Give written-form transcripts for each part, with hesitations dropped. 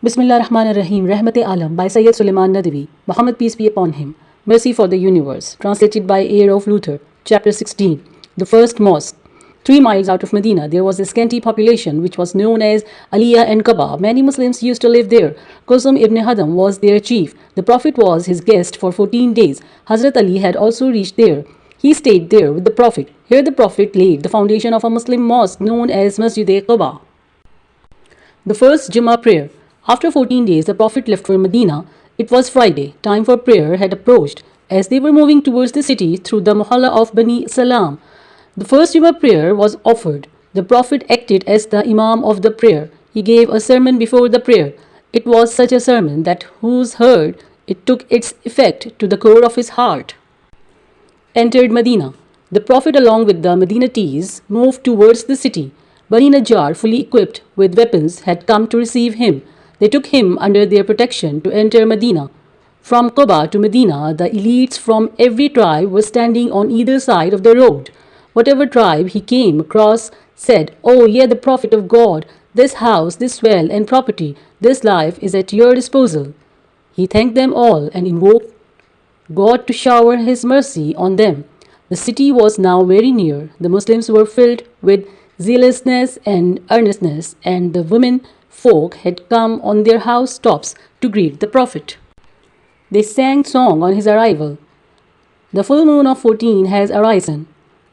Bismillah Rahman Rahim, Rahmat-i-Alam by SYED Sulaiman Nadvi, Muhammad peace be upon him, Mercy for the Universe, translated by A.Rauf Luther, Chapter 16. The first mosque. 3 miles out of Medina, there was a scanty population which was known as Aliyah and Kaaba. Many Muslims used to live there. Qusum ibn Hadam was their chief. The Prophet was his guest for 14 days. Hazrat Ali had also reached there. He stayed there with the Prophet. Here the Prophet laid the foundation of a Muslim mosque known as Mujaddidiah. The first Jummah prayer. After 14 days, the Prophet left for Medina. It was Friday. Time for prayer had approached. As they were moving towards the city through the Mohalla of Bani Salam, the first Jummah prayer was offered. The Prophet acted as the Imam of the prayer. He gave a sermon before the prayer. It was such a sermon that whose heard it took its effect to the core of his heart. Entered Medina. The Prophet along with the Medinatis moved towards the city. Bani Najjar, fully equipped with weapons, had come to receive him. They took him under their protection to enter Medina. From Quba to Medina, the elites from every tribe were standing on either side of the road. Whatever tribe he came across said, "Oh, ye the Prophet of God, this house, this well and property, this life is at your disposal." He thanked them all and invoked God to shower his mercy on them. The city was now very near. The Muslims were filled with zealousness and earnestness, and the women folk had come on their housetops to greet the Prophet. They sang song on his arrival. The full moon of 14 has arisen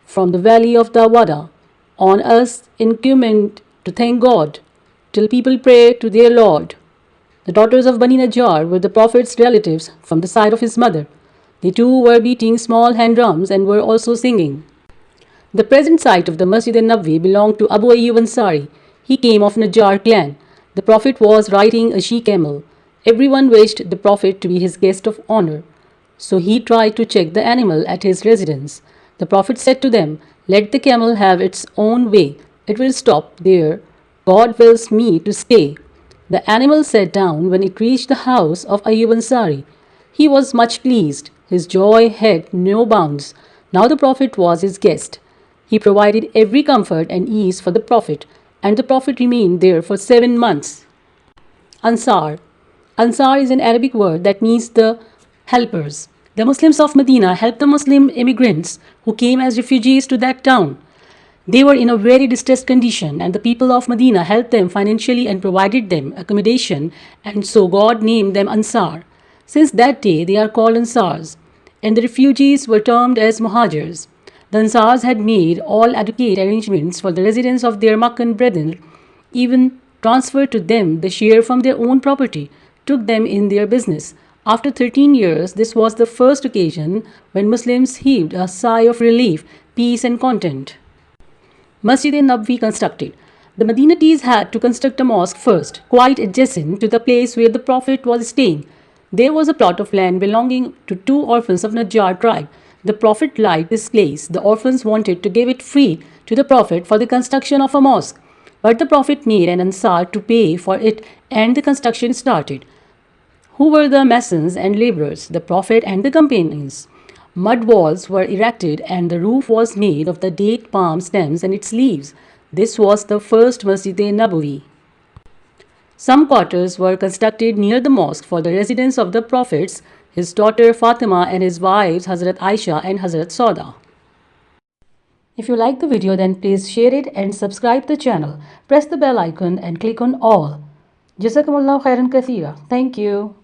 from the valley of the Wada. On us incumbent to thank God, till people pray to their Lord. The daughters of Bani Najjar were the Prophet's relatives from the side of his mother. They too were beating small hand drums and were also singing. The present site of the Masjid al-Nabwi belonged to Abu Ayyub Ansari. He came of Najjar clan. The Prophet was riding a she-camel. Everyone wished the Prophet to be his guest of honor. So he tried to check the animal at his residence. The Prophet said to them, "Let the camel have its own way. It will stop there. God wills me to stay." The animal sat down when it reached the house of Ayyub Ansari. He was much pleased. His joy had no bounds. Now the Prophet was his guest. He provided every comfort and ease for the Prophet, and the Prophet remained there for 7 months. Ansar. Ansar is an Arabic word that means the helpers. The Muslims of Medina helped the Muslim immigrants who came as refugees to that town. They were in a very distressed condition, and the people of Medina helped them financially and provided them accommodation, and so God named them Ansar. Since that day, they are called Ansars, and the refugees were termed as Muhajirs. The Ansars had made all adequate arrangements for the residence of their Meccan brethren, even transferred to them the share from their own property, took them in their business. After 13 years, this was the first occasion when Muslims heaved a sigh of relief, peace and content. Masjid al-Nabwi constructed. The Medinatis had to construct a mosque first, quite adjacent to the place where the Prophet was staying. There was a plot of land belonging to 2 orphans of Najjar tribe. The Prophet liked this place. The orphans wanted to give it free to the Prophet for the construction of a mosque. But the Prophet made an Ansar to pay for it, and the construction started. Who were the masons and laborers? The Prophet and the companions. Mud walls were erected, and the roof was made of the date palm stems and its leaves. This was the first Masjid al-Nabawi. Some quarters were constructed near the mosque for the residence of the Prophets, his daughter Fatima and his wives Hazrat Aisha and Hazrat Sauda. If you like the video, then please share it and subscribe the channel. Press the bell icon and click on all. Jazakumullah khairan kathira. Thank you.